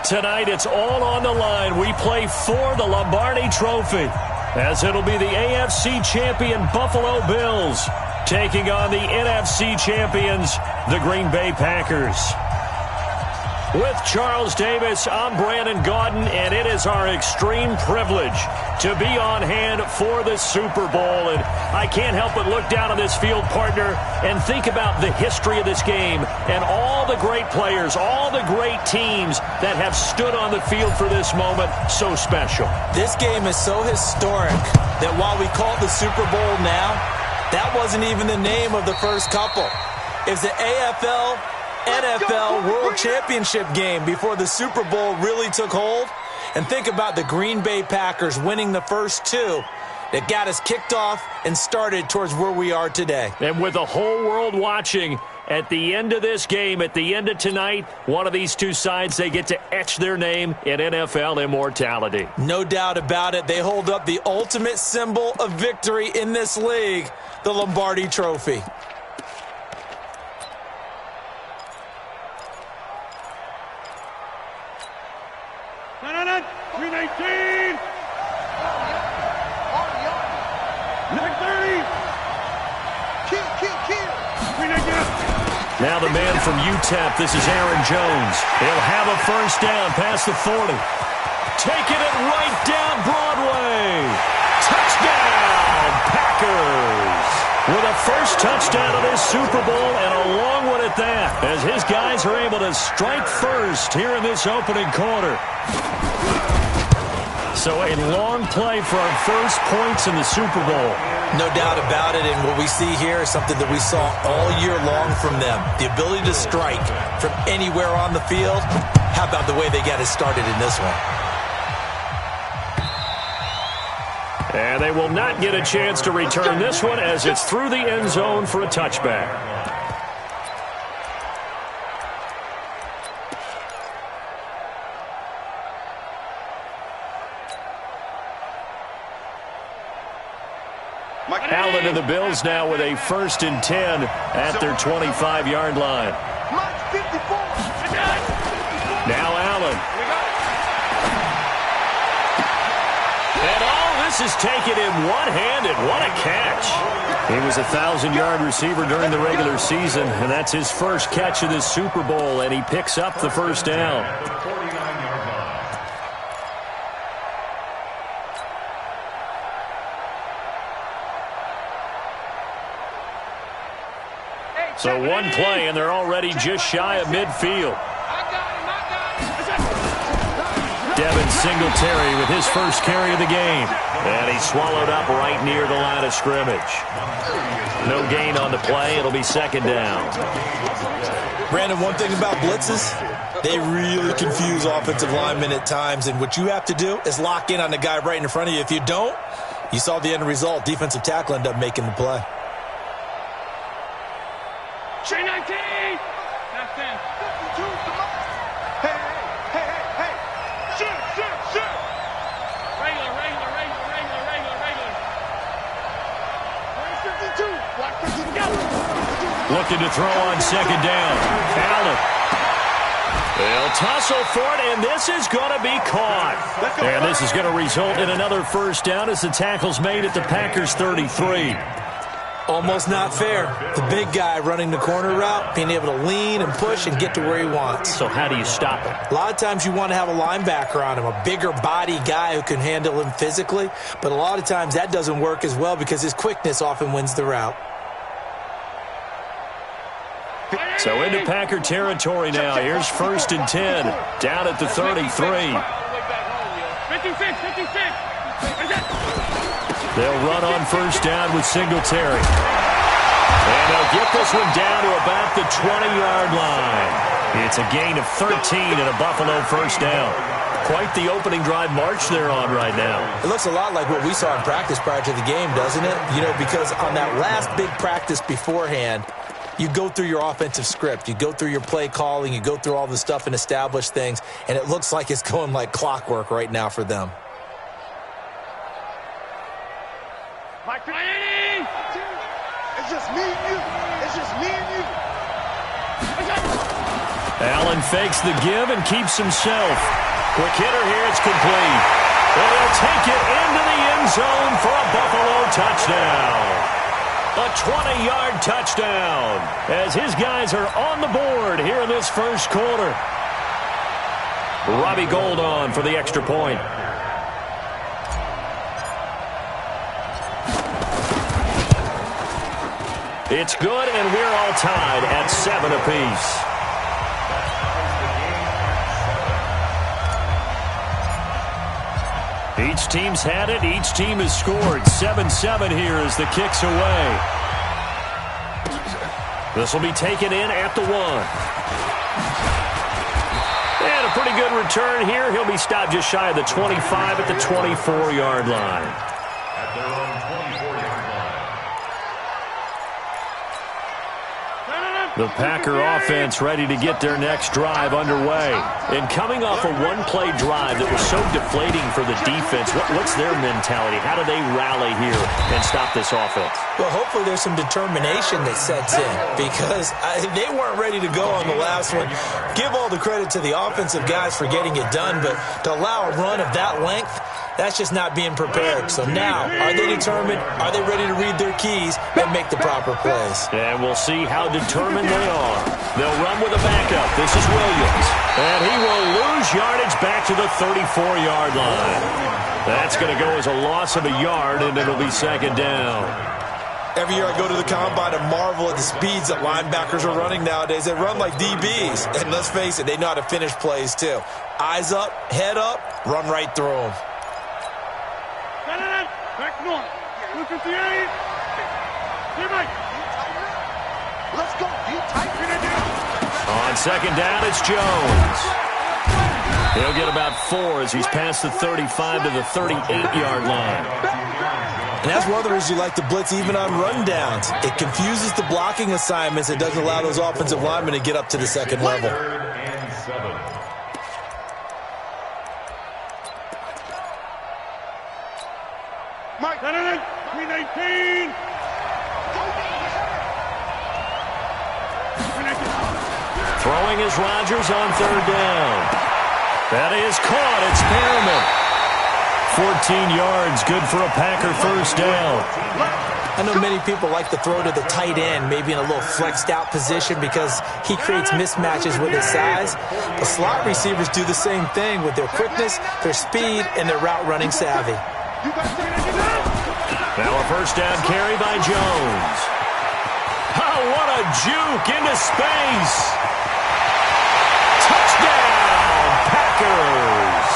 Tonight, it's all on the line. We play for the Lombardi Trophy, as it'll be the AFC champion Buffalo Bills taking on the NFC champions, the Green Bay Packers. With Charles Davis, I'm Brandon Gaudin, and it is our extreme privilege to be on hand for the Super Bowl. And I can't help but look down on this field, partner, and think about the history of this game and all the great players, all the great teams that have stood on the field for this moment. So special. This game is so historic that while we call it the Super Bowl now, that wasn't even the name of the first couple. It's the AFL NFL World Championship game before the Super Bowl really took hold. And think about the Green Bay Packers winning the first two that got us kicked off and started towards where we are today. And with the whole world watching, at the end of this game, at the end of tonight, one of these two sides, they get to etch their name in NFL immortality. No doubt about it. They hold up the ultimate symbol of victory in this league, the Lombardi Trophy. Now the man from UTEP, this is Aaron Jones. He'll have a first down past the 40. Taking it right down Broadway. Touchdown, Packers. With a first touchdown of this Super Bowl, and a long one at that, as his guys are able to strike first here in this opening quarter. So a long play for our first points in the Super Bowl. No doubt about it, and what we see here is something that we saw all year long from them. The ability to strike from anywhere on the field. How about the way they got it started in this one? And they will not get a chance to return this one as it's through the end zone for a touchback. Allen and the Bills now with a 1st and 10 at their 25-yard line. Now Allen. And all this is taken in one-handed. What a catch. He was a 1,000-yard receiver during the regular season, and that's his first catch of this Super Bowl, and he picks up the first down. So one play, and they're already just shy of midfield. Devin Singletary with his first carry of the game. And he's swallowed up right near the line of scrimmage. No gain on the play. It'll be 2nd down. Brandon, one thing about blitzes, they really confuse offensive linemen at times. And what you have to do is lock in on the guy right in front of you. If you don't, you saw the end result. Defensive tackle ended up making the play. 19! That's 10. 52, come on. Hey. Shoot. Regular. 52. Block 50 together. Looking to throw on 2nd down. Allen. They'll tussle for it, and this is going to be caught. And this is going to result in another first down as the tackle's made at the Packers' 33. Almost not fair. The big guy running the corner route, being able to lean and push and get to where he wants. So how do you stop him? A lot of times you want to have a linebacker on him, a bigger body guy who can handle him physically. But a lot of times that doesn't work as well because his quickness often wins the route. So into Packer territory now. Here's 1st and 10. Down at the 33. 56. They'll run on first down with Singletary. And they'll get this one down to about the 20-yard line. It's a gain of 13 and a Buffalo first down. Quite the opening drive march they're on right now. It looks a lot like what we saw in practice prior to the game, doesn't it? You know, because on that last big practice beforehand, you go through your offensive script. You go through your play calling. You go through all the stuff and establish things. And it looks like it's going like clockwork right now for them. It's just me and you. Allen fakes the give and keeps himself. Quick hitter here, it's complete. And he'll take it into the end zone for a Buffalo touchdown. A 20-yard touchdown as his guys are on the board here in this first quarter. Robbie Gould on for the extra point. It's good, and we're all tied at 7 apiece. Each team's had it. Each team has scored. 7-7 here as the kick's away. This will be taken in at the 1. And a pretty good return here. He'll be stopped just shy of the 25 at the 24-yard line. At their own 24-yard line. The Packer offense ready to get their next drive underway. And coming off a one-play drive that was so deflating for the defense, what's their mentality? How do they rally here and stop this offense? Well, hopefully there's some determination that sets in because they weren't ready to go on the last one. Give all the credit to the offensive guys for getting it done, but to allow a run of that length, that's just not being prepared. So now, are they determined? Are they ready to read their keys and make the proper plays? And we'll see how determined they are. They'll run with a backup. This is Williams. And he will lose yardage back to the 34-yard line. That's going to go as a loss of a yard, and it'll be second down. Every year I go to the combine and marvel at the speeds that linebackers are running nowadays. They run like DBs. And let's face it, they know how to finish plays too. Eyes up, head up, run right through them. Back north. 258. Hey, Mike. Let's go. You tighten it down. On second down, it's Jones. He'll get about 4 as he's past the 35 to the 38-yard line. And that's one of the reasons you like to blitz even on rundowns. It confuses the blocking assignments. It doesn't allow those offensive linemen to get up to the second level. Mike, 319. Throwing is Rodgers on third down. That is caught. It's Perriman. 14 yards, good for a Packer first down. I know many people like to throw to the tight end, maybe in a little flexed out position because he creates mismatches with his size. The slot receivers do the same thing with their quickness, their speed, and their route running savvy. Now a first down carry by Jones. Oh, what a juke into space. Touchdown, Packers.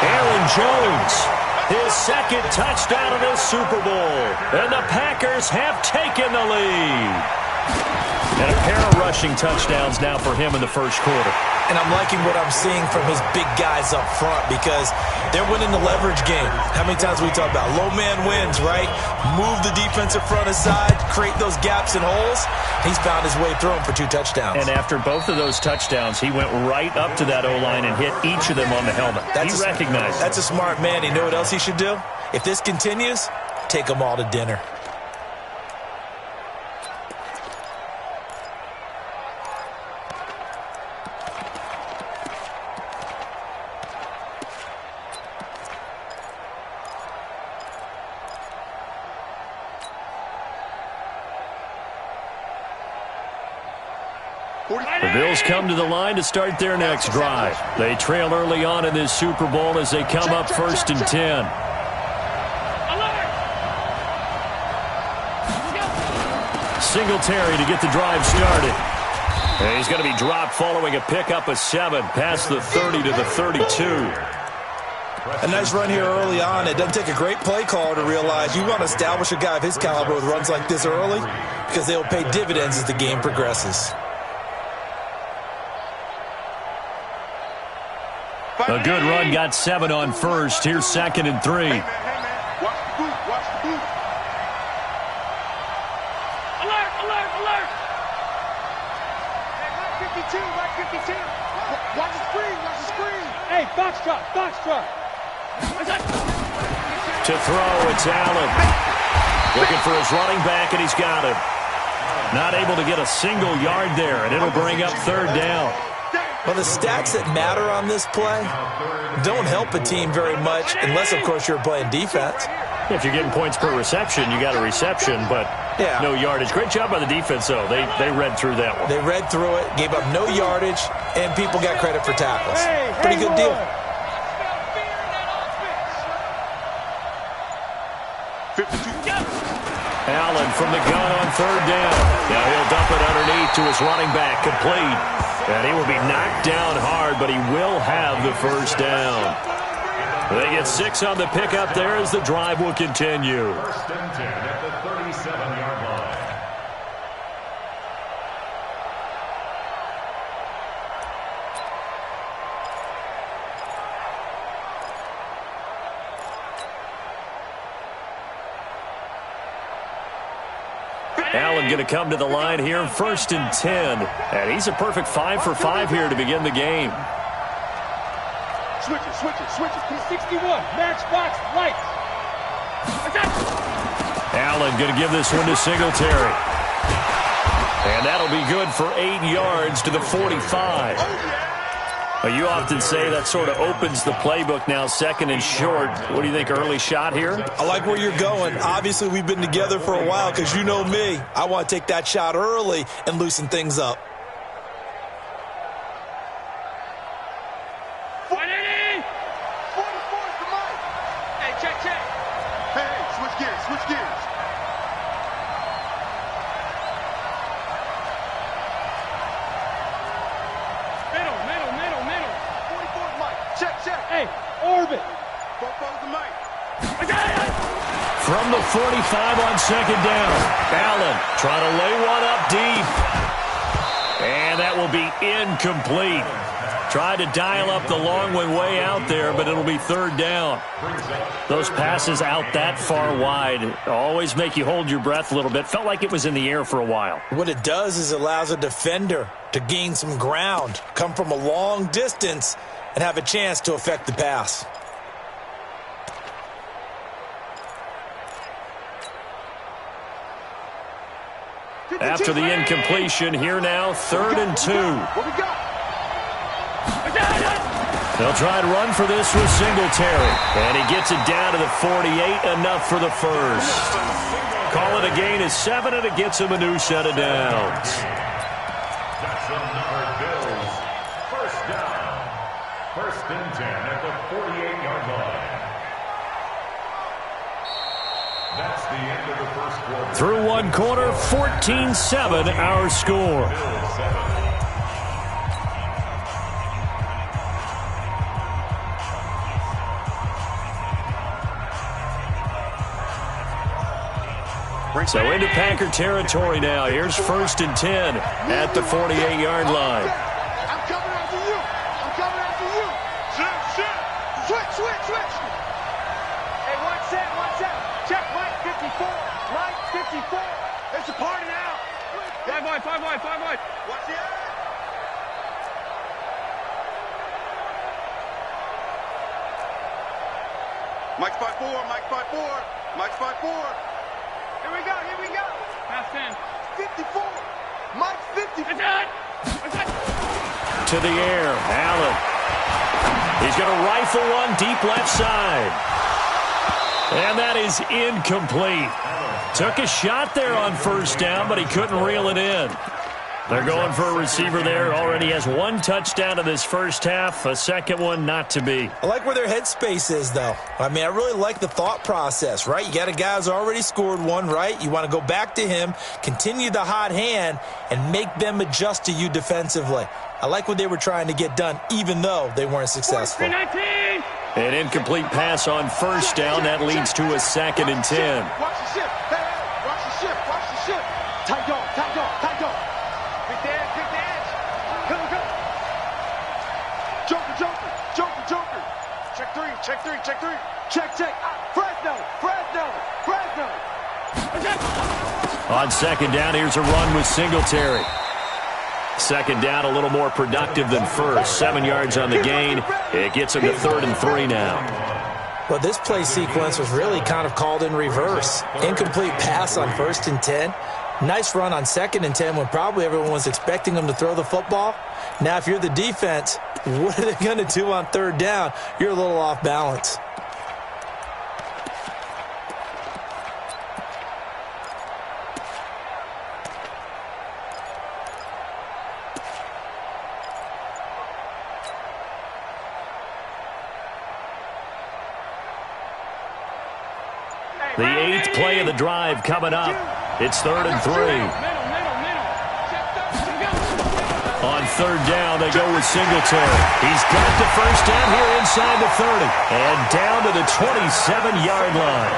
Aaron Jones, his second touchdown of this Super Bowl. And the Packers have taken the lead. And a pair of rushing touchdowns now for him in the first quarter. And I'm liking what I'm seeing from his big guys up front because they're winning the leverage game. How many times we talk about low man wins, right? Move the defensive front aside, create those gaps and holes. He's found his way through them for 2 touchdowns. And after both of those touchdowns, he went right up to that O-line and hit each of them on the helmet. He recognized it. That's a smart man. You know what else he should do? If this continues, take them all to dinner. The Bills come to the line to start their next drive. They trail early on in this Super Bowl as they come up 1st and 10. Singletary to get the drive started. And he's going to be dropped following a pickup of 7 past the 30 to the 32. A nice run here early on. It doesn't take a great play caller to realize you want to establish a guy of his caliber with runs like this early because they'll pay dividends as the game progresses. A good run, got 7 on first. Here's 2nd and 3. Watch the boot. Watch the boot. Alert, alert, alert. Hey, right 52. Watch the screen, watch the screen. Hey, box truck. To throw, it's Allen. Looking for his running back, and he's got him. Not able to get a single yard there, and it'll bring up 3rd down. Well, the stats that matter on this play don't help a team very much unless, of course, you're playing defense. If you're getting points per reception, you got a reception, but no yardage. Great job by the defense, though. They read through that one. They read through it, gave up no yardage, and people got credit for tackles. Pretty good deal. Allen from the gun on third down. Now he'll dump it underneath to his running back, complete. And he will be knocked down hard, but he will have the first down. They get 6 on the pickup there as the drive will continue. First and 10 at the 37-yard line. Allen going to come to the line here, first and 10. And he's a perfect 5 for 5 here to begin the game. Switch it. He's 61. Matchbox lights. Allen going to give this one to Singletary. And that'll be good for 8 yards to the 45. Well, you often say that sort of opens the playbook now, second and short. What do you think, early shot here? I like where you're going. Obviously, we've been together for a while because you know me. I want to take that shot early and loosen things up. From the 45 on second down. Allen trying to lay one up deep. And that will be incomplete. Tried to dial up the long one way out there, but it'll be third down. Those passes out that far wide always make you hold your breath a little bit. Felt like it was in the air for a while. What it does is it allows a defender to gain some ground, come from a long distance, and have a chance to affect the pass. After the incompletion, here now, 3rd and 2. They'll try and run for this with Singletary. And he gets it down to the 48, enough for the first. Call it a gain of 7, and it gets him a new set of downs. That's the number Bills. First down. First and 10 at the 48-yard line. That's the end of the first quarter. Through one quarter, 14-7 our score. So into Packer territory now. Here's 1st and 10 at the 48-yard line. I'm coming after you. Switch. Hey, one set. Check, Mike 54. It's a party now. 5 wide. Watch the eye. Mike's 5'4. Here we go. Pass 10. 54. Mike's 50. To the air, Allen. He's going to rifle one deep left side. And that is incomplete. Took a shot there on first down, but he couldn't reel it in. They're going for a receiver there. Already has 1 touchdown in this first half. A second one not to be. I like where their headspace is, though. I mean, I really like the thought process, right? You got a guy who's already scored one, right? You want to go back to him, continue the hot hand, and make them adjust to you defensively. I like what they were trying to get done, even though they weren't successful. An incomplete pass on first down. That leads to a 2nd and 10. Watch the ship. Watch the ship. Tight dog. Big dance. Come. Joker. Check three. Check. Fresno. On second down, here's a run with Singletary. Second down, a little more productive than first. 7 yards on the gain. It gets him to 3rd and 3 now. Well, this play sequence was really kind of called in reverse. Incomplete pass on 1st and 10. Nice run on 2nd and 10 when probably everyone was expecting him to throw the football. Now, if you're the defense, what are they going to do on third down? You're a little off balance. The 8th play of the drive coming up. It's 3rd and 3. On third down, they go with Singletary. He's got the first down here inside the 30. And down to the 27-yard line.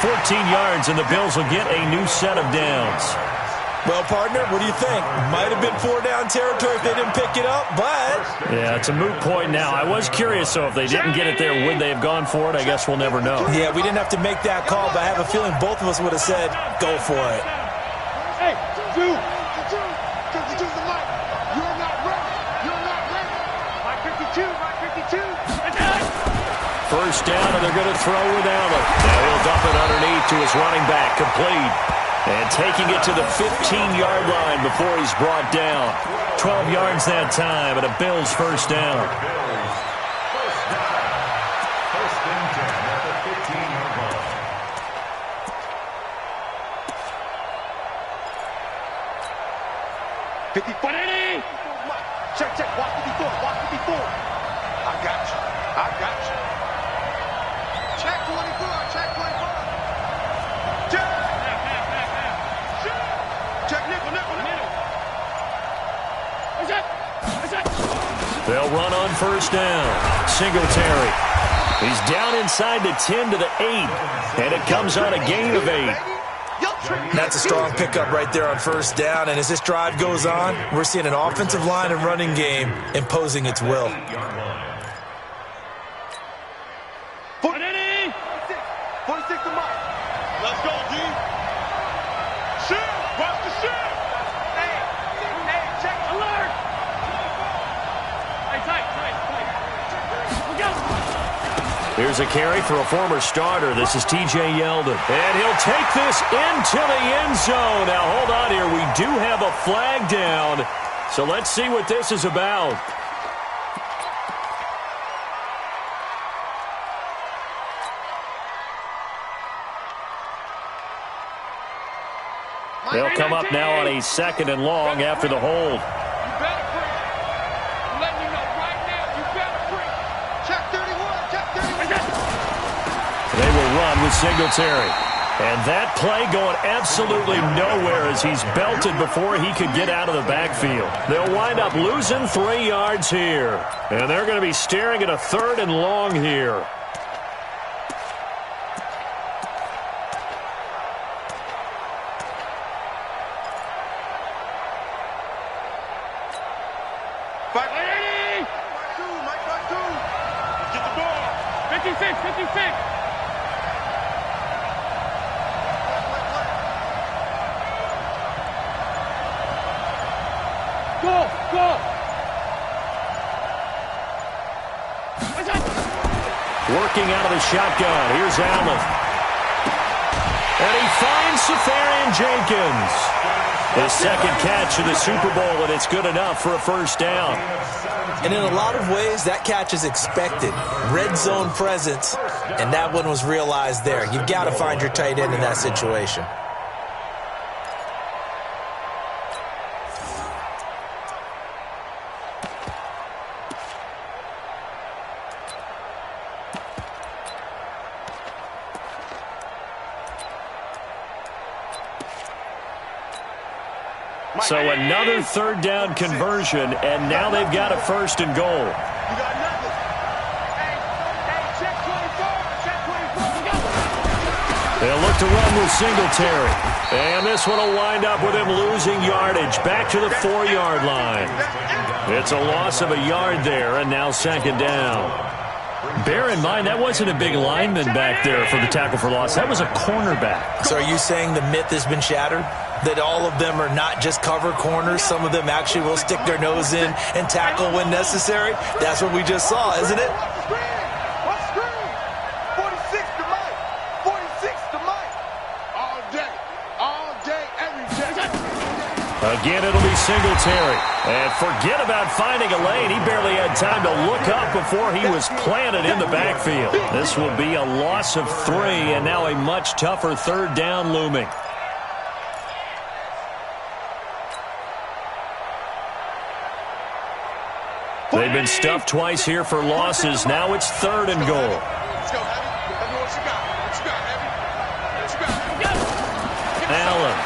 14 yards, and the Bills will get a new set of downs. Well, partner, what do you think? Might have been 4-down territory if they didn't pick it up, but... Yeah, it's a moot point now. I was curious, so if they didn't get it there, would they have gone for it? I guess we'll never know. Yeah, we didn't have to make that call, but I have a feeling both of us would have said, go for it. Hey, dude, the mic. You're not ready. You're not ready. My 52. First down, and they're going to throw without it. Now he'll dump it underneath to his running back, complete. And taking it to the 15-yard line before he's brought down. 12 yards that time, and a Bills first down. First and 10 at the 15-yard line. Check. Watch 54. I got you. Check 24. Check nickel. They'll run on first down. Singletary. He's down inside the 10 to the 8. And it comes on a gain of 8. That's a strong pickup right there on first down. And as this drive goes on, we're seeing an offensive line and running game imposing its will. 46 to Mike. Let's go, D. Shoot. Watch the shoot. Hey, check. Alert. Hey, tight. Look out. Here's a carry for a former starter. This is T.J. Yeldon. And he'll take this into the end zone. Now, hold on here. We do have a flag down. So let's see what this is about. They'll come up now on a 2nd and long after the hold. You better bring. I'm letting you know right now. You better bring. Check 31. They will run with Singletary. And that play going absolutely nowhere as he's belted before he could get out of the backfield. They'll wind up losing 3 yards here. And they're going to be staring at a 3rd and long here. Get the ball. 56. Go. Working out of the shotgun. Here's Allen. And he finds Safarian Jenkins. His 2nd catch of the Super Bowl, and it's good enough for a first down. And in a lot of ways, that catch is expected. Red zone presence, and that one was realized there. You've got to find your tight end in that situation. So another 3rd down conversion, and now they've got a 1st and goal. You got nothing. Hey, check 24. They'll look to run with Singletary. And this one will wind up with him losing yardage back to the 4-yard line. It's a loss of a yard there, and now 2nd down. Bear in mind, that wasn't a big lineman back there for the tackle for loss. That was a cornerback. So are you saying the myth has been shattered? That all of them are not just cover corners? Some of them actually will stick their nose in and tackle when necessary? That's what we just saw, isn't it? What screen? 46 to Mike. 46 to Mike. All day, every day. A Again, it'll be Singletary. And forget about finding a lane. He barely had time to look up before he was planted in the backfield. This will be a loss of 3, and now a much tougher third down looming. They've been stuffed twice here for losses. Now it's 3rd and goal. Let's go, Heavy. Heavy, what you got? What you got, Heavy? What you got? Allen.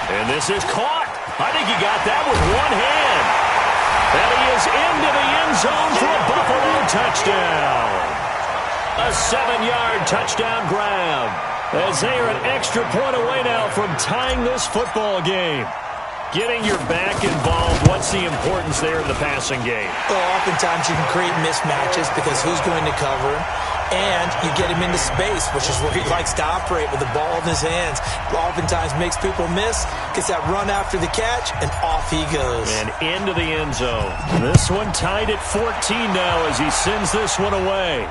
And this is caught. I think he got that with one hand. And he is into the end zone for a Buffalo touchdown. A 7-yard touchdown grab. As they are an extra point away now from tying this football game. Getting your back involved, what's the importance there in the passing game? Well, oftentimes you can create mismatches because who's going to cover him? And you get him into space, which is where he likes to operate with the ball in his hands. Oftentimes makes people miss, gets that run after the catch, and off he goes. And into the end zone. This one tied at 14 now as he sends this one away.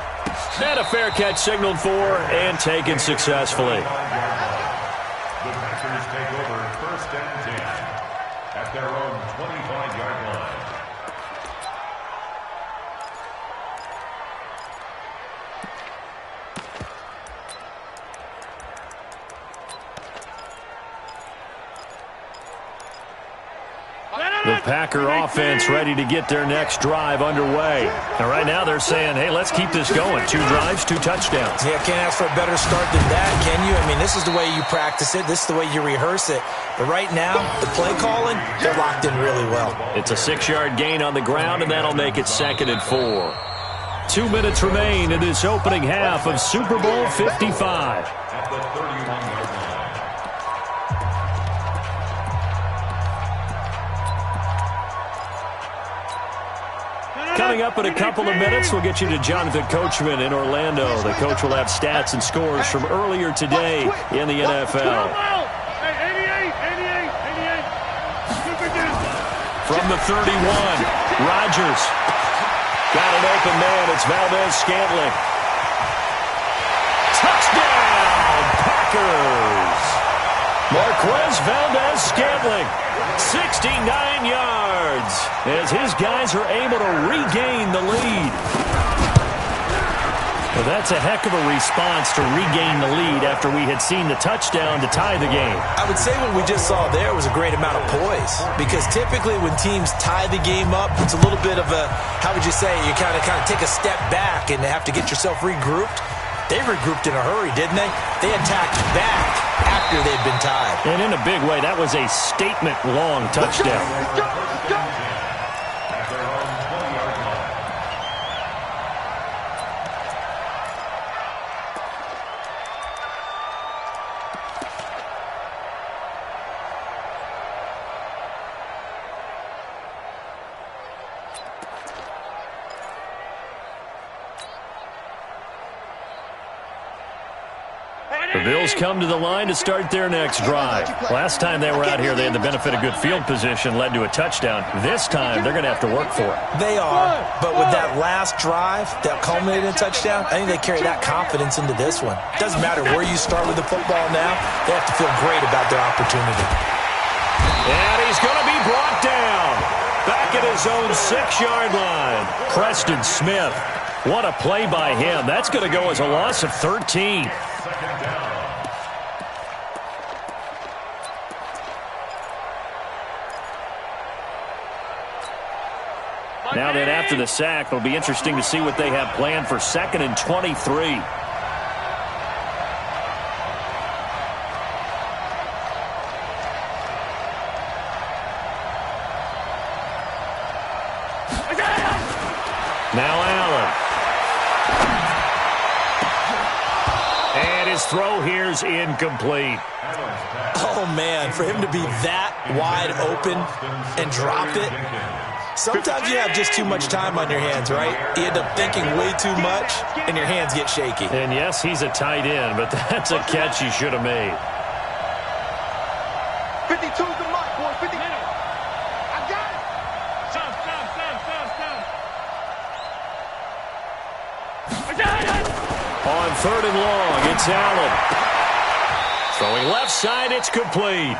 And a fair catch signaled for and taken successfully. The Packers take over 1st and 10 at their own 25-yard line. The Packer offense ready to get their next drive underway. And right now they're saying, hey, let's keep this going. 2 drives, 2 touchdowns. Yeah, can't ask for a better start than that, can you? I mean, this is the way you practice it. This is the way you rehearse it. But right now, the play calling, they're locked in really well. It's a 6-yard gain on the ground, and that'll make it 2nd and 4. 2 minutes remain in this opening half of Super Bowl 55. At the 31-yard line. Coming up in a couple of minutes, we'll get you to Jonathan Coachman in Orlando. The coach will have stats and scores from earlier today in the NFL. From the 31, Rodgers. Got an open man. It's Valdez-Scantling. Touchdown, Packers! Marquez Valdez-Scantling, 69 yards, as his guys are able to regain the lead. Well, that's a heck of a response to regain the lead after we had seen the touchdown to tie the game. I would say what we just saw there was a great amount of poise, because typically when teams tie the game up, it's a little bit of a, how would you say, you kind of take a step back and have to get yourself regrouped. They regrouped in a hurry, didn't they? They attacked back after they'd been tied. And in a big way, that was a statement-long touchdown. At their own 20-yard line. The Bills come to the line to start their next drive. Last time they were out here, they had the benefit of good field position, led to a touchdown. This time, they're going to have to work for it. They are, but with that last drive that culminated in a touchdown, I think they carry that confidence into this one. It doesn't matter where you start with the football now. They have to feel great about their opportunity. And he's going to be brought down. Back at his own 6-yard line. Preston Smith. What a play by him. That's going to go as a loss of 13. 2nd down. Now then, after the sack, it'll be interesting to see what they have planned for 2nd and 23. Now Allen. And his throw here's incomplete. Oh, man, for him to be that wide open and drop it. Sometimes you have just too much time on your hands, right? You end up thinking way too much, and your hands get shaky. And yes, he's a tight end, but that's a catch he should have made. 52's the mark, boy. 50. I got it. Stop. On 3rd and long, it's Allen. Throwing left side, it's complete.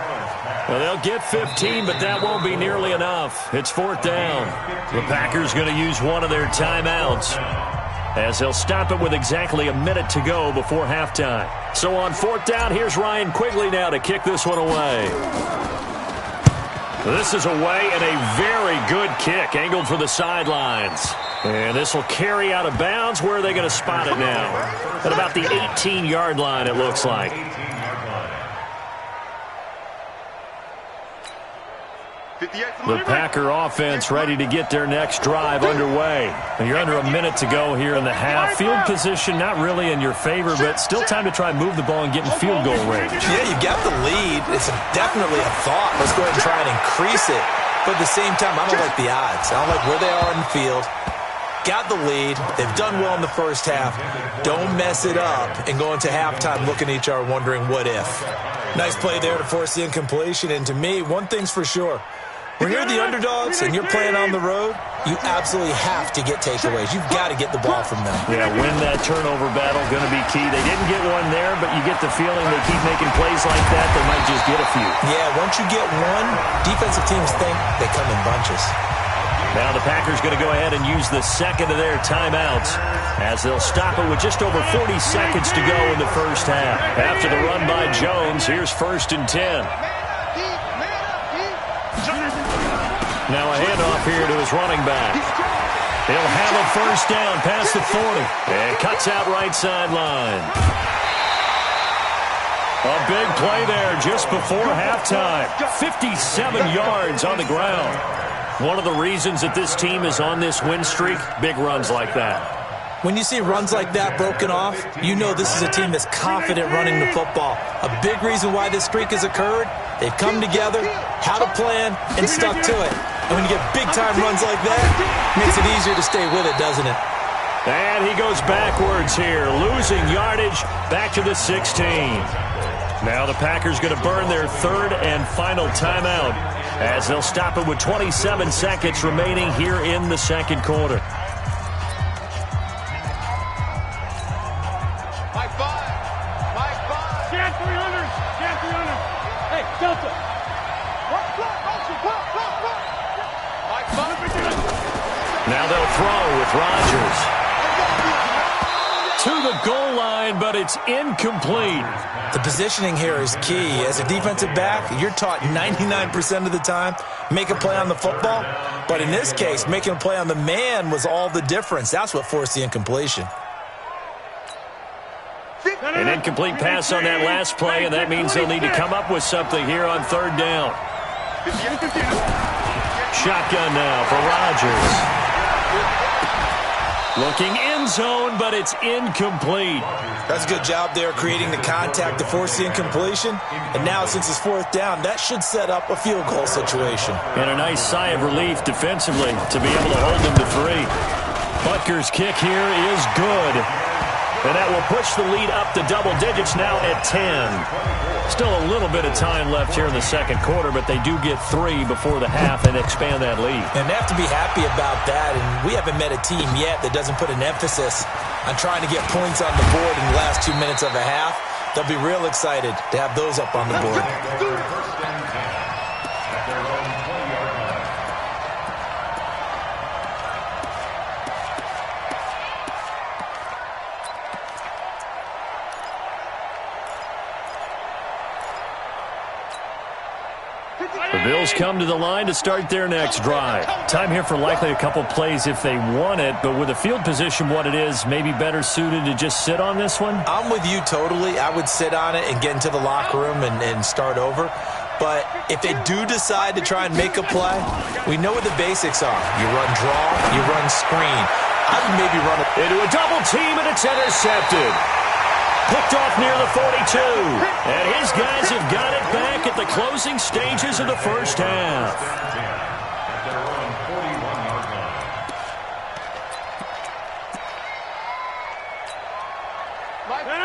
Well, they'll get 15, but that won't be nearly enough. It's 4th down. The Packers going to use one of their timeouts, as they'll stop it with exactly a minute to go before halftime. So on 4th down, here's Ryan Quigley now to kick this one away. This is away, and a very good kick, angled for the sidelines. And this will carry out of bounds. Where are they going to spot it now? At about the 18-yard line, it looks like. The Packer offense ready to get their next drive underway. And you're under a minute to go here in the half. Field position not really in your favor, but still time to try and move the ball and get in field goal range. Yeah, you got the lead. It's definitely a thought. Let's go ahead and try and increase it. But at the same time, I don't like the odds. I don't like where they are in the field. Got the lead. They've done well in the first half. Don't mess it up and go into halftime looking at each other wondering what if. Nice play there to force the incompletion. And to me, one thing's for sure. When you're the underdogs and you're playing on the road, you absolutely have to get takeaways. You've got to get the ball from them. Yeah, win that turnover battle, going to be key. They didn't get one there, but you get the feeling they keep making plays like that, they might just get a few. Yeah, once you get one, defensive teams think they come in bunches. Now the Packers going to go ahead and use the second of their timeouts, as they'll stop it with just over 40 seconds to go in the first half. After the run by Jones, here's 1st and 10. Now a handoff here to his running back. He'll have a 1st down past the 40. And cuts out right sideline. A big play there just before halftime. 57 yards on the ground. One of the reasons that this team is on this win streak, big runs like that. When you see runs like that broken off, you know this is a team that's confident running the football. A big reason why this streak has occurred, they've come together, had a plan, and stuck to it. And when you get big-time runs like that, it makes it easier to stay with it, doesn't it? And he goes backwards here, losing yardage back to the 16. Now the Packers going to burn their 3rd and final timeout, as they'll stop it with 27 seconds remaining here in the 2nd quarter. Now they'll throw with Rodgers. To the goal line, but it's incomplete. The positioning here is key. As a defensive back, you're taught 99% of the time, make a play on the football. But in this case, making a play on the man was all the difference. That's what forced the incompletion. An incomplete pass on that last play, and that means they'll need to come up with something here on 3rd down. Shotgun now for Rodgers. Looking end zone, but it's incomplete. That's a good job there creating the contact to force the incompletion. And now since it's 4th down, that should set up a field goal situation. And a nice sigh of relief defensively to be able to hold them to 3. Butker's kick here is good. And that will push the lead up to double digits now at 10. Still a little bit of time left here in the 2nd quarter, but they do get 3 before the half and expand that lead. And they have to be happy about that. And we haven't met a team yet that doesn't put an emphasis on trying to get points on the board in the last 2 minutes of a half. They'll be real excited to have those up on the board. The Bills come to the line to start their next drive. Time here for likely a couple plays if they want it, but with the field position what it is, maybe better suited to just sit on this one? I'm with you totally. I would sit on it and get into the locker room and start over. But if they do decide to try and make a play, we know what the basics are. You run draw, you run screen. I would maybe run it into a double team, and it's intercepted. Picked off near the 42. And his guys have got it back at the closing stages of the first half.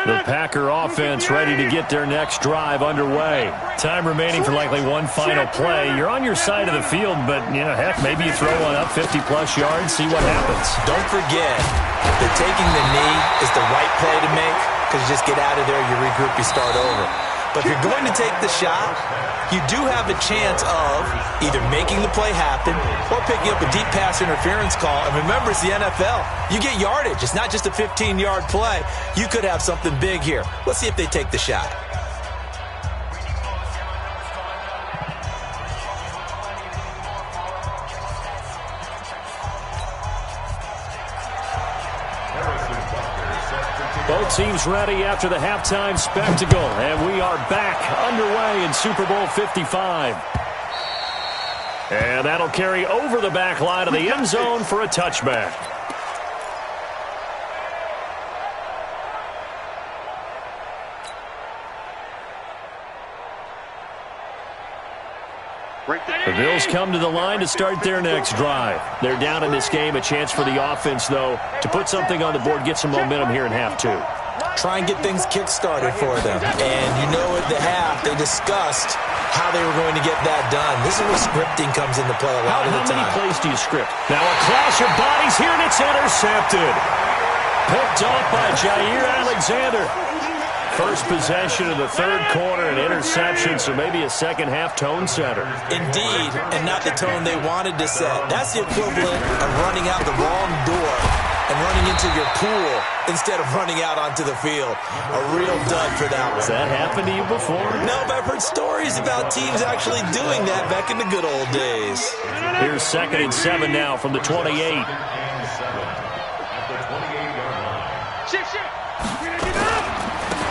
The Packer offense ready to get their next drive underway. Time remaining for likely one final play. You're on your side of the field, but, you know, heck, maybe you throw one up 50-plus yards, see what happens. Don't forget that taking the knee is the right play to make, because you just get out of there, you regroup, you start over. But if you're going to take the shot, you do have a chance of either making the play happen or picking up a deep pass interference call. And remember, it's the NFL. You get yardage. It's not just a 15-yard play. You could have something big here. Let's see if they take the shot. Both teams ready after the halftime spectacle, and we are back underway in Super Bowl 55. And that'll carry over the back line of the end zone for a touchback. The Bills come to the line to start their next drive. They're down in this game. A chance for the offense, though, to put something on the board, get some momentum here in half two. Try and get things kick-started for them. And you know at the half, they discussed how they were going to get that done. This is where scripting comes into play a lot of the time. How many plays do you script? Now a clash of bodies here, and it's intercepted. Picked off by Jair Alexander. First possession of the third quarter, an interception, so maybe a second-half tone setter. Indeed, and not the tone they wanted to set. That's the equivalent of running out the wrong door and running into your pool instead of running out onto the field. A real dud for that one. Has that happened to you before? No, but I've heard stories about teams actually doing that back in the good old days. Here's 2nd and 7 now from the 28.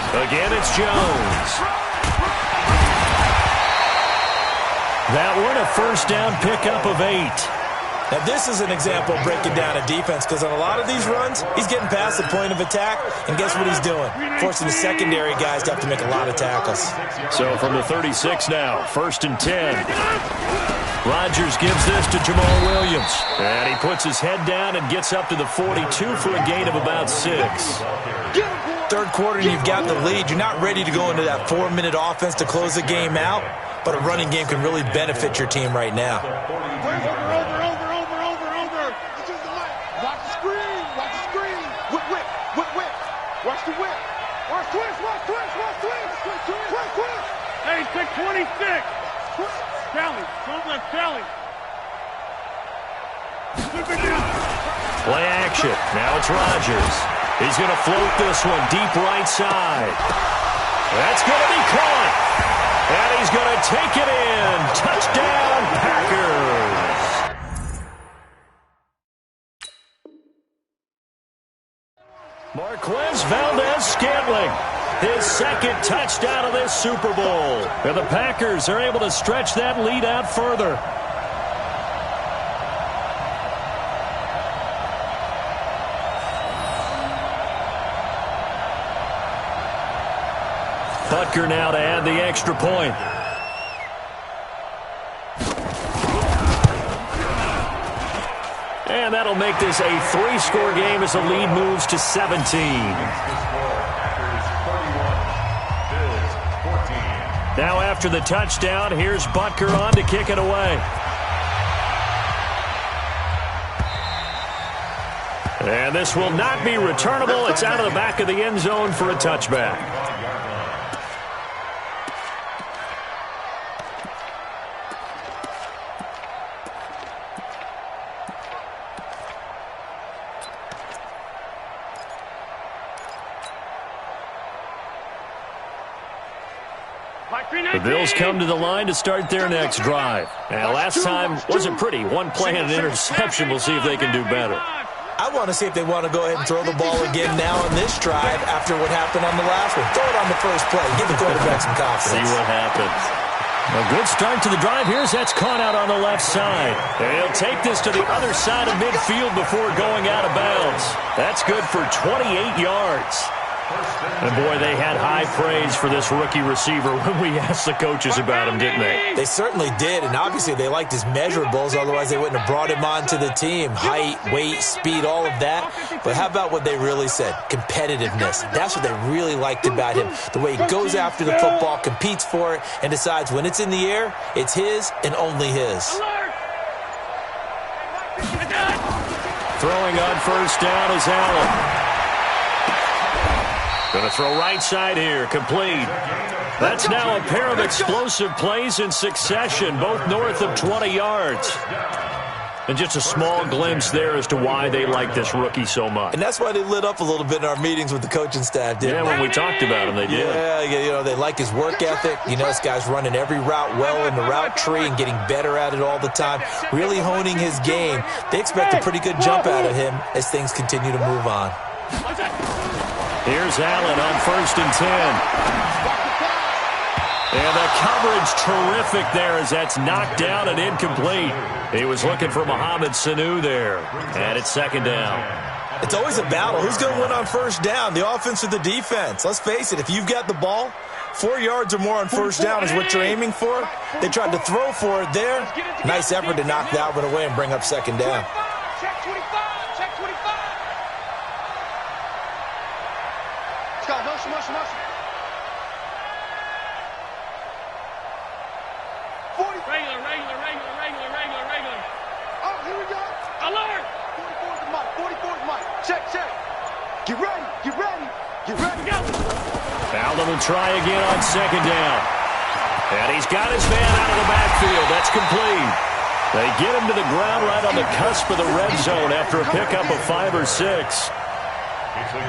Again, it's Jones. That one, a first down pickup of 8. Now, this is an example of breaking down a defense, because on a lot of these runs, he's getting past the point of attack, and guess what he's doing? Forcing the secondary guys to have to make a lot of tackles. So from the 36 now, 1st and 10. Rodgers gives this to Jamal Williams, and he puts his head down and gets up to the 42 for a gain of about 6. Third quarter, and you've got the lead. You're not ready to go into that 4-minute offense to close the game out, but a running game can really benefit your team right now. Watch the whip. Watch twist. Hey, pick 26. Tally. Don't let Tally. Play action. Now it's Rodgers. He's going to float this one deep right side. That's going to be caught. And he's going to take it in. Touchdown, Packers. Marquez Valdez-Scantling, his second touchdown of this Super Bowl. And the Packers are able to stretch that lead out further. Butker now to add the extra point. And that'll make this a 3-score game as the lead moves to 17. Now after the touchdown, here's Butker on to kick it away. And this will not be returnable. It's out of the back of the end zone for a touchback. The Bills come to the line to start their next drive. And last time wasn't pretty. One play and an interception. We'll see if they can do better. I want to see if they want to go ahead and throw the ball again now on this drive after what happened on the last one. Throw it on the first play. Give the quarterback some confidence. See what happens. A good start to the drive. Here's that's caught out on the left side. And he'll take this to the other side of midfield before going out of bounds. That's good for 28 yards. And, boy, they had high praise for this rookie receiver when we asked the coaches about him, didn't they? They certainly did, and obviously they liked his measurables. Otherwise, they wouldn't have brought him onto the team. Height, weight, speed, all of that. But how about what they really said? Competitiveness. That's what they really liked about him. The way he goes after the football, competes for it, and decides when it's in the air, it's his and only his. Throwing on first down is Allen. Going to throw right side here, complete. That's now a pair of explosive plays in succession, both north of 20 yards. And just a small glimpse there as to why they like this rookie so much. And that's why they lit up a little bit in our meetings with the coaching staff, didn't they? When we talked about him, they did. Yeah, they like his work ethic. This guy's running every route well in the route tree and getting better at it all the time, really honing his game. They expect a pretty good jump out of him as things continue to move on. Here's Allen on 1st and 10. And the coverage terrific there as that's knocked down and incomplete. He was looking for Mohamed Sanu there. And it's 2nd down. It's always a battle. Who's going to win on 1st down, the offense or the defense? Let's face it, if you've got the ball, 4 yards or more on 1st down is what you're aiming for. They tried to throw for it there. Nice effort to knock that one away and bring up 2nd down. Check 25. Check 25. Let's go. Motion. 40. Regular. Oh, here we go. Alert. 44's Mike. Check. Get ready. Go. Allen will try again on 2nd down. And he's got his man out of the backfield. That's complete. They get him to the ground right on the cusp of the red zone after a pickup of 5 or 6.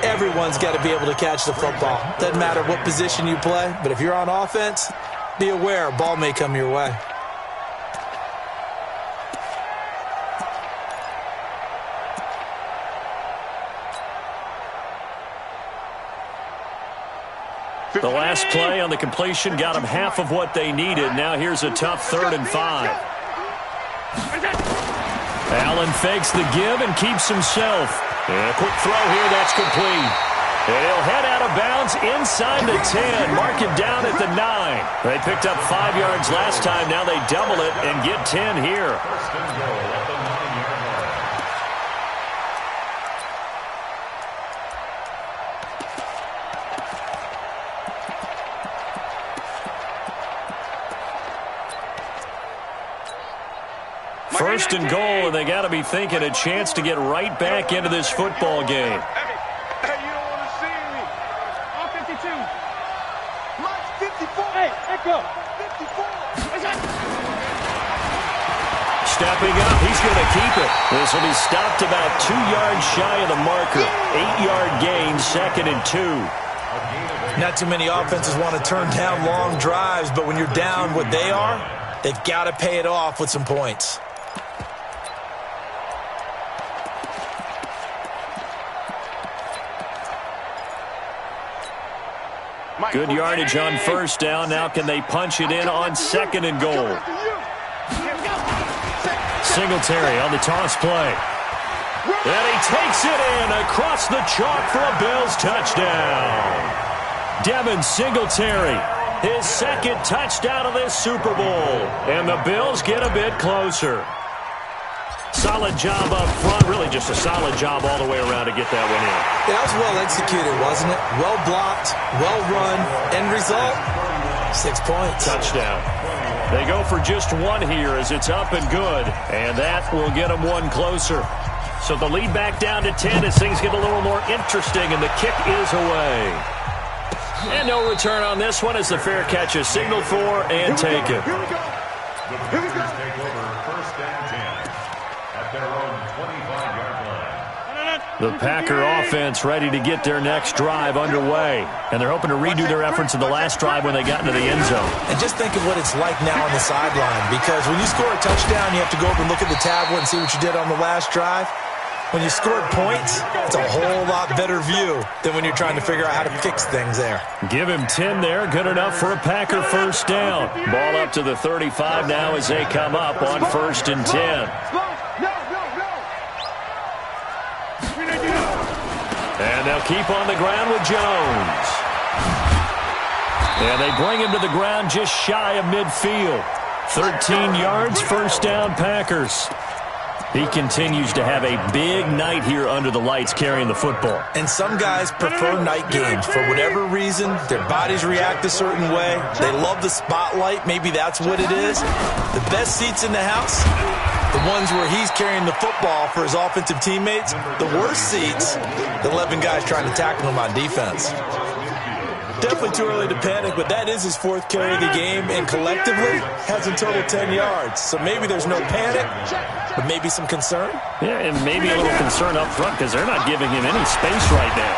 Everyone's got to be able to catch the football. Doesn't matter what position you play, but if you're on offense, be aware a ball may come your way. The last play on the completion got them half of what they needed. Now here's a tough 3rd and 5. Allen fakes the give and keeps himself. And a quick throw here, that's complete. And he'll head out of bounds inside the 10. Mark it down at the 9. They picked up 5 yards last time. Now they double it and get 10 here. First and goal at the 9-yard line. First and goal, and they got to be thinking a chance to get right back into this football game. Hey, you don't want to see me. On 52. Mike's 54. Hey, let go. 54. Stepping up, he's going to keep it. This will be stopped about 2 yards shy of the marker. 8-yard gain, 2nd and 2. Not too many offenses want to turn down long drives, but when you're down what they are, they've got to pay it off with some points. Good yardage on 1st down. Now can they punch it in on 2nd and goal? Singletary on the toss play. And he takes it in across the chalk for a Bills touchdown. Devin Singletary, his 2nd touchdown of this Super Bowl. And the Bills get a bit closer. Solid job up front. Really just a solid job all the way around to get that one in. That was well executed, wasn't it? Well blocked, well run. End result, 6 points. Touchdown. They go for just one here as it's up and good. And that will get them one closer. So the lead back down to 10 as things get a little more interesting, and the kick is away. And no return on this one as the fair catch is signaled for and taken. Here we go. The Packers take over 1st and 10 at their own 25-yard line. The Packer offense ready to get their next drive underway. And they're hoping to redo their efforts in the last drive when they got into the end zone. And just think of what it's like now on the sideline, because when you score a touchdown, you have to go over and look at the tablet and see what you did on the last drive. When you scored points, it's a whole lot better view than when you're trying to figure out how to fix things there. Give him 10 there. Good enough for a Packer 1st down. Ball up to the 35 now as they come up on 1st and 10. And they'll keep on the ground with Jones. And they bring him to the ground just shy of midfield. 13 yards, 1st down Packers. He continues to have a big night here under the lights carrying the football. And some guys prefer night games. For whatever reason, their bodies react a certain way. They love the spotlight. Maybe that's what it is. The best seats in the house, the ones where he's carrying the football for his offensive teammates. The worst seats, the 11 guys trying to tackle him on defense. Definitely too early to panic, but that is his 4th carry of the game, and collectively has in total 10 yards. So maybe there's no panic, but maybe some concern. Yeah, and maybe a little concern up front because they're not giving him any space right now.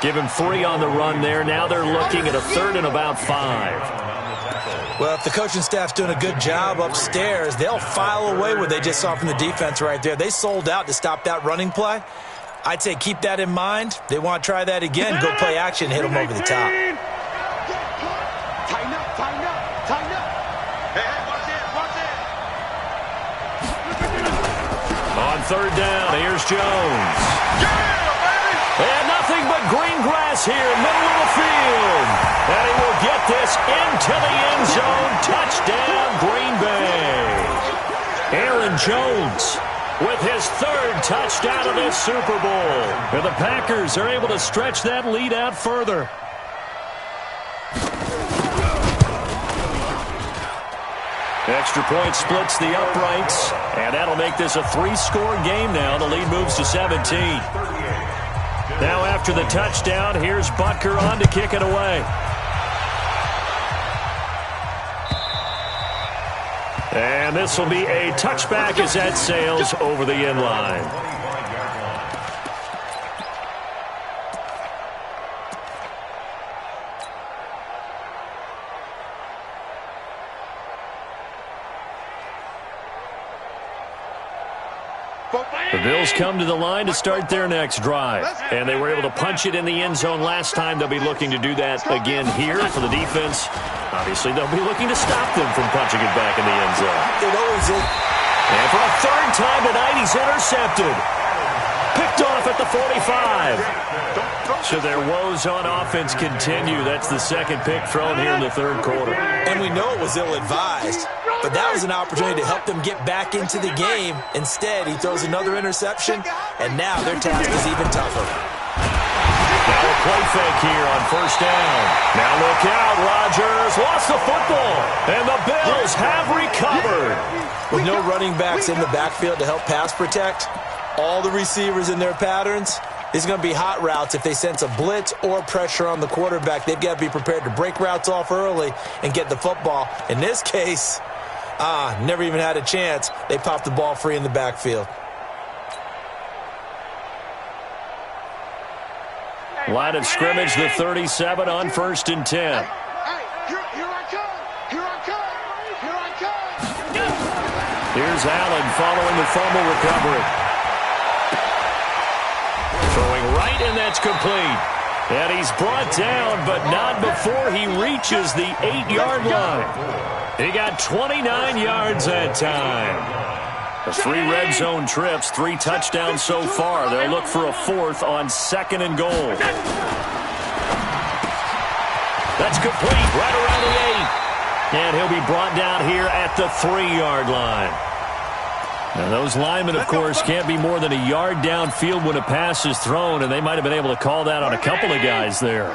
Give him 3 on the run there. Now they're looking at a 3rd and about 5. Well, if the coaching staff's doing a good job upstairs, they'll file away what they just saw from the defense right there. They sold out to stop that running play. I'd say keep that in mind. They want to try that again. Go play action, hit them over the top. Tighten up, tighten up, tighten up. Hey, watch it, watch it. On 3rd down, here's Jones. And nothing but green grass here, middle of the field. And he will get this into the end zone. Touchdown, Green Bay. Aaron Jones with his 3rd touchdown of this Super Bowl. And the Packers are able to stretch that lead out further. Extra point splits the uprights, and that'll make this a 3-score game now. The lead moves to 17. Now after the touchdown, here's Butker on to kick it away. And this will be a touchback as that sails over the end line. The Bills come to the line to start their next drive. And they were able to punch it in the end zone last time. They'll be looking to do that again here for the defense. Obviously, they'll be looking to stop them from punching it back in the end zone. It always is. And for a 3rd time tonight, he's intercepted. Picked off at the 45. So their woes on offense continue. That's the 2nd pick thrown here in the 3rd quarter. And we know it was ill-advised, but that was an opportunity to help them get back into the game. Instead, he throws another interception, and now their task is even tougher. Now a play fake here on 1st down. Now look out, Rodgers lost the football, and the Bills have recovered. With no running backs in the backfield to help pass protect, all the receivers in their patterns, it's going to be hot routes. If they sense a blitz or pressure on the quarterback, they've got to be prepared to break routes off early and get the football. In this case, never even had a chance. They popped the ball free in the backfield. Line of scrimmage, the 37 on 1st and 10. Here I come. Here I come. Here I come. Here's Allen following the fumble recovery. Throwing right, and that's complete. And he's brought down, but not before he reaches the 8-yard line. He got 29 yards that time. The 3 red zone trips, 3 touchdowns so far. They'll look for a 4th on 2nd and goal. That's complete, right around the 8. And he'll be brought down here at the 3-yard line. Now, those linemen, of course, can't be more than a yard downfield when a pass is thrown, and they might have been able to call that on a couple of guys there.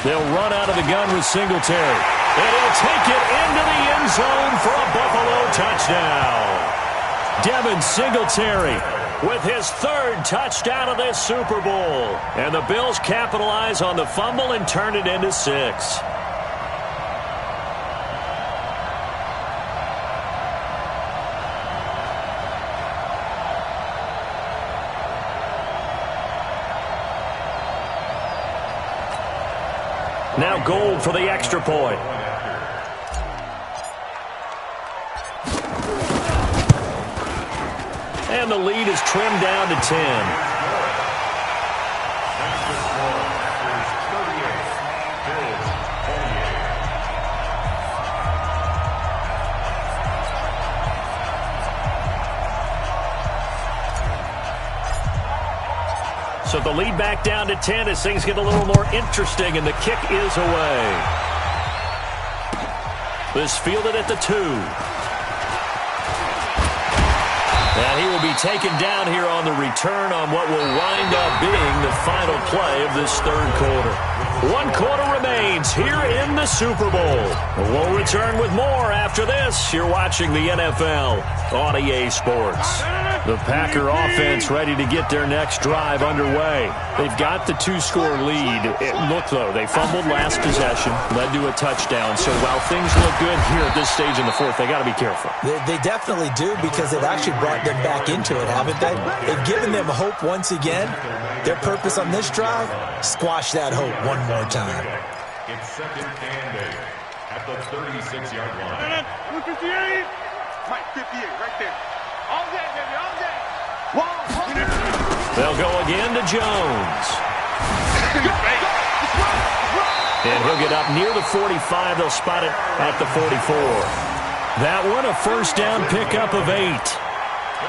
They'll run out of the gun with Singletary. And he'll take it into the end zone for a Buffalo touchdown. Devin Singletary with his 3rd touchdown of this Super Bowl. And the Bills capitalize on the fumble and turn it into 6. Now Gold for the extra point. And the lead is trimmed down to 10. So the lead back down to 10 as things get a little more interesting, and the kick is away. This fielded at the 2. And he will be taken down here on the return on what will wind up being the final play of this 3rd quarter. 1 quarter remains here in the Super Bowl. We'll return with more after this. You're watching the NFL on EA Sports. The Packer offense ready to get their next drive underway. They've got the 2-score lead. Look, though, they fumbled last possession, led to a touchdown. So while things look good here at this stage in the fourth, they got to be careful. They definitely do, because they've actually brought them back into it, haven't they? They've given them hope once again. Their purpose on this drive, squash that hope one more time. It's 2nd and 8 at the 36-yard line. 58. Mike, 58, right there. All day, baby, all day. They'll go again to Jones. And he'll get up near the 45. They'll spot it at the 44. That one, a first down pickup of 8.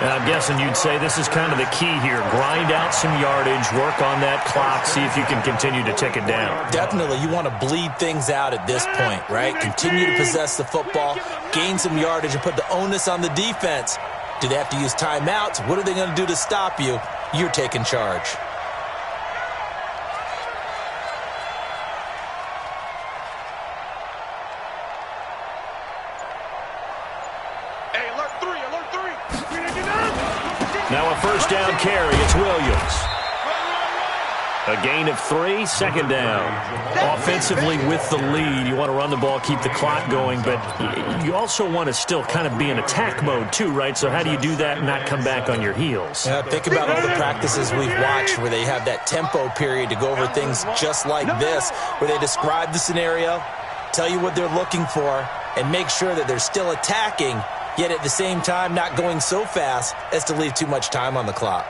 And I'm guessing you'd say this is kind of the key here. Grind out some yardage, work on that clock, see if you can continue to tick it down. Definitely, you want to bleed things out at this point, right? Continue to possess the football, gain some yardage, and put the onus on the defense. Do they have to use timeouts? What are they going to do to stop you? You're taking charge. Hey, alert 3, alert 3. Now a first down carry. It's Williams. A gain of 3, 2nd down. Offensively with the lead, you want to run the ball, keep the clock going, but you also want to still kind of be in attack mode too, right? So how do you do that and not come back on your heels? Yeah, think about all the practices we've watched where they have that tempo period to go over things just like this, where they describe the scenario, tell you what they're looking for, and make sure that they're still attacking, yet at the same time not going so fast as to leave too much time on the clock.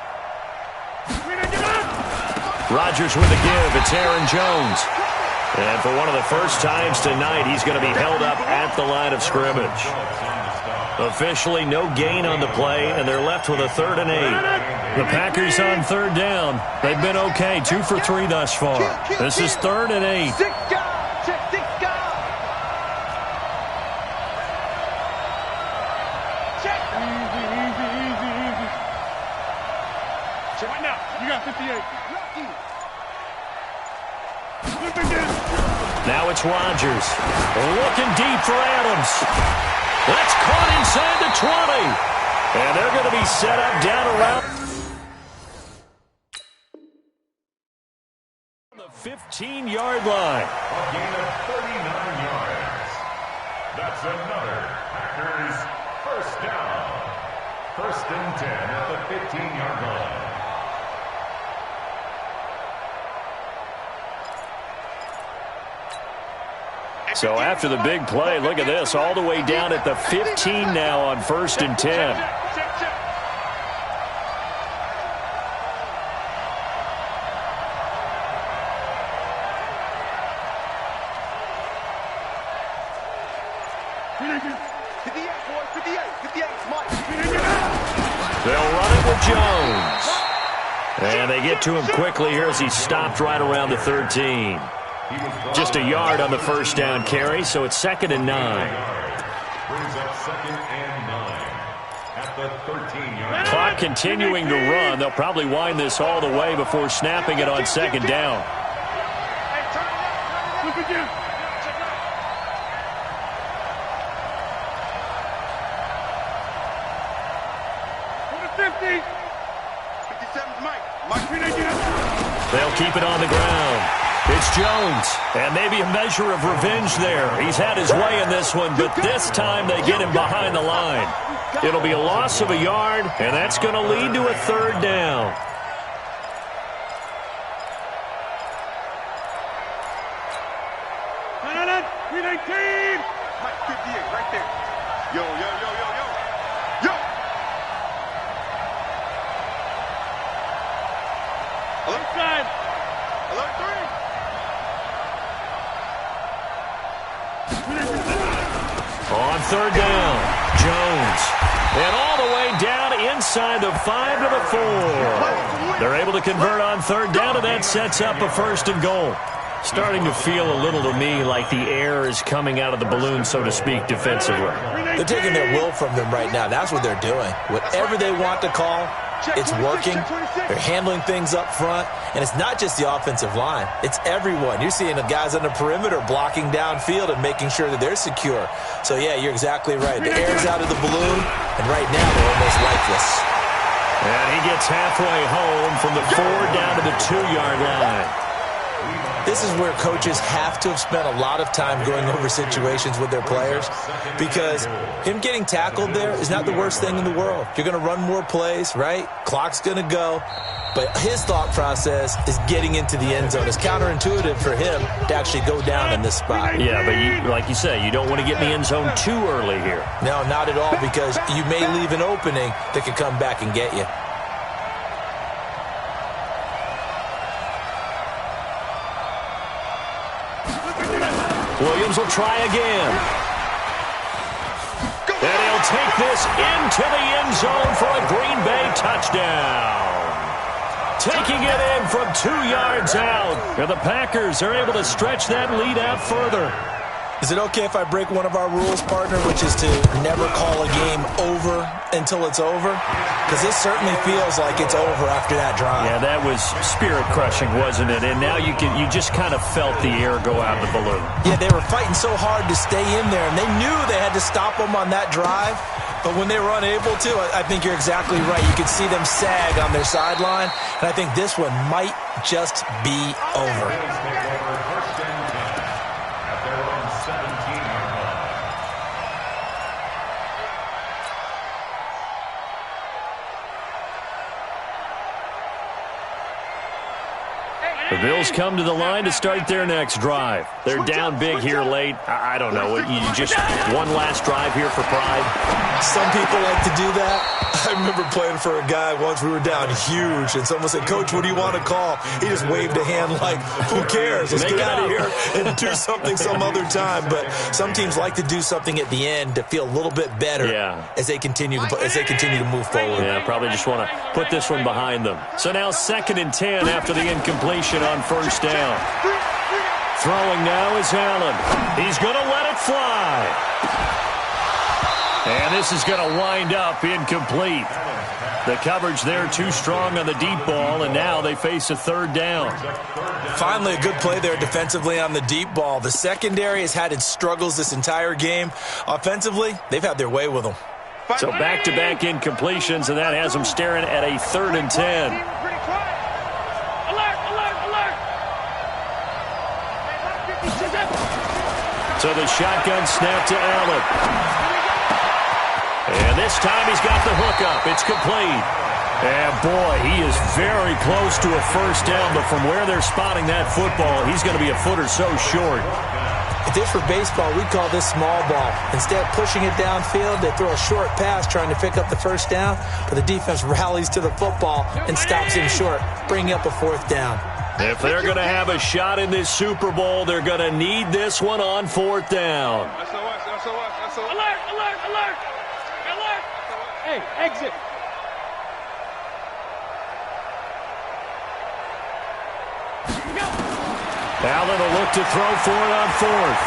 Rodgers with a give. It's Aaron Jones. And for one of the first times tonight, he's going to be held up at the line of scrimmage. Officially no gain on the play, and they're left with a 3rd and 8. The Packers on 3rd down. They've been okay, 2 for 3 thus far. This is 3rd and 8. Right now, you got 58. Now it's Rodgers. Looking deep for Adams. That's caught inside the 20. And they're going to be set up down around the 15-yard line. A gain of 39 yards. That's another Packers first down. 1st and 10 at the 15-yard line. So after the big play, look at this, all the way down at the 15 now on 1st and 10. They'll run it with Jones. And they get to him quickly here as he stopped right around the 13. Just a yard on the first down carry, so it's 2nd and 9. Brings up 2nd and 9 at the 13-yard. Clock continuing to run. They'll probably wind this all the way before snapping it on 2nd down. They'll keep it on the ground. It's Jones, and maybe a measure of revenge there. He's had his way in this one, but this time they get him behind the line. It'll be a loss of a yard, and that's going to lead to a 3rd down. Mike, 58, right there. Yo, yo, yo, yo, yo. Yo! Alert side. Alert 3. On 3rd down, Jones. And all the way down inside the 5 to the 4. They're able to convert on 3rd down, and that sets up a 1st and goal. Starting to feel a little to me like the air is coming out of the balloon, so to speak, defensively. They're taking their will from them right now. That's what they're doing. Whatever they want to call, It's working. They're handling things up front. And it's not just the offensive line. It's everyone. You're seeing the guys on the perimeter blocking downfield and making sure that they're secure. So, yeah, you're exactly right. The air's out of the balloon, and right now they're almost lifeless. And he gets halfway home from the 4 down to the 2-yard line. This is where coaches have to have spent a lot of time going over situations with their players, because him getting tackled there is not the worst thing in the world. You're going to run more plays, right? Clock's going to go. But his thought process is getting into the end zone. It's counterintuitive for him to actually go down in this spot. Yeah, but like you say, you don't want to get in the end zone too early here. No, not at all, because you may leave an opening that could come back and get you. Williams will try again. And he'll take this into the end zone for a Green Bay touchdown. Taking it in from 2 yards out. And the Packers are able to stretch that lead out further. Is it okay if I break one of our rules, partner, which is to never call a game over until it's over? Because this certainly feels like it's over after that drive. Yeah, that was spirit-crushing, wasn't it? And now you just kind of felt the air go out of the balloon. Yeah, they were fighting so hard to stay in there, and they knew they had to stop them on that drive. But when they were unable to, I think you're exactly right. You could see them sag on their sideline, and I think this one might just be over. The Bills come to the line to start their next drive. They're down big here late. I don't know. You just one last drive here for pride? Some people like to do that. I remember playing for a guy once. We were down huge, and someone said, "Coach, what do you want to call?" He just waved a hand like, "Who cares? Let's get out of here and do something some other time." But some teams like to do something at the end to feel a little bit better as they continue to move forward. Yeah, probably just want to put this one behind them. So now 2nd and 10 after the incompletion on 1st down. Throwing now is Allen. He's going to let it fly. And this is going to wind up incomplete. The coverage there too strong on the deep ball, and now they face a 3rd down. Finally, a good play there defensively on the deep ball. The secondary has had its struggles this entire game. Offensively, they've had their way with them. So back-to-back incompletions, and that has them staring at a 3rd and 10. So the shotgun snap to Allen. And this time he's got the hook up. It's complete. And boy, he is very close to a 1st down, but from where they're spotting that football, he's going to be a foot or so short. If this were baseball, we'd call this small ball. Instead of pushing it downfield, they throw a short pass trying to pick up the 1st down, but the defense rallies to the football and stops him short, bringing up a 4th down. If they're going to have a shot in this Super Bowl, they're going to need this one on 4th down. Alert, alert, alert! Alert! Hey, exit! Allen will look to throw for it on 4th.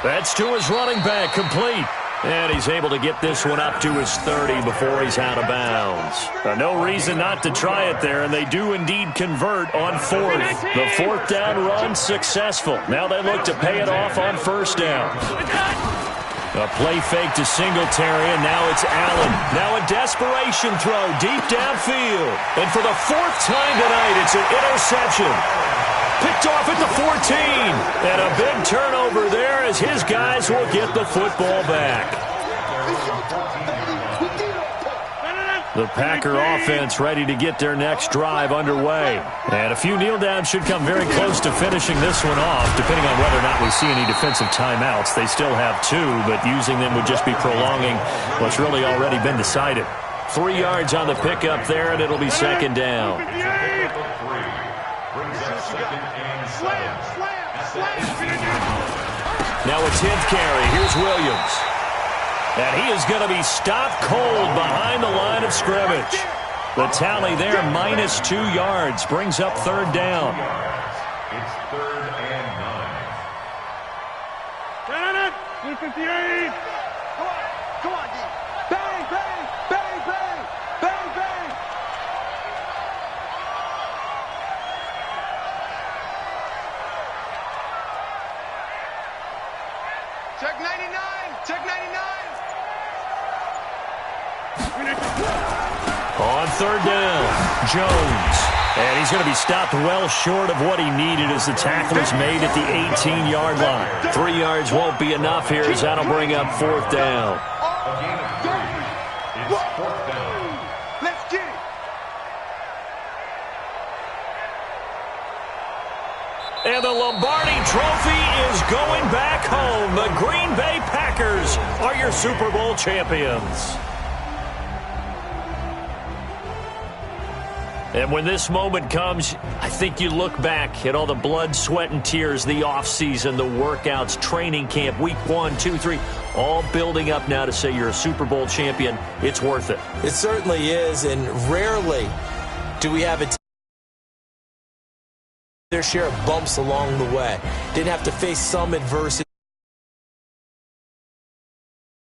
That's to his running back, complete. And he's able to get this one up to his 30 before he's out of bounds. No reason not to try it there, and they do indeed convert on 4th. The 4th down run successful. Now they look to pay it off on 1st down. A play fake to Singletary, and now it's Allen. Now a desperation throw deep downfield. And for the 4th time tonight, it's an interception. Picked off at the 14. And a big turnover there as his guys will get the football back. The Packer offense ready to get their next drive underway. And a few kneel downs should come very close to finishing this one off, depending on whether or not we see any defensive timeouts. They still have 2, but using them would just be prolonging what's really already been decided. 3 yards on the pickup there, and it'll be 2nd down. Now a 10th carry. Here's Williams. And he is going to be stopped cold behind the line of scrimmage. The tally there, -2 yards, brings up 3rd down. It's 3rd and 9. 58! Come on, D. Bang, bang! Check 99. Check 99. On third down, Jones. And he's going to be stopped well short of what he needed as the tackle is made at the 18-yard line. 3 yards won't be enough here as that'll bring up fourth down. A gain of 3. It's fourth down. Let's get it. And the Lombardi Trophy is going back home. The Green Bay Packers are your Super Bowl champions. And when this moment comes, I think you look back at all the blood, sweat, and tears, the offseason, the workouts, training camp, week 1, 2, 3, all building up now to say you're a Super Bowl champion. It's worth it. It certainly is, and rarely do we have their share of bumps along the way. Didn't have to face some adversity.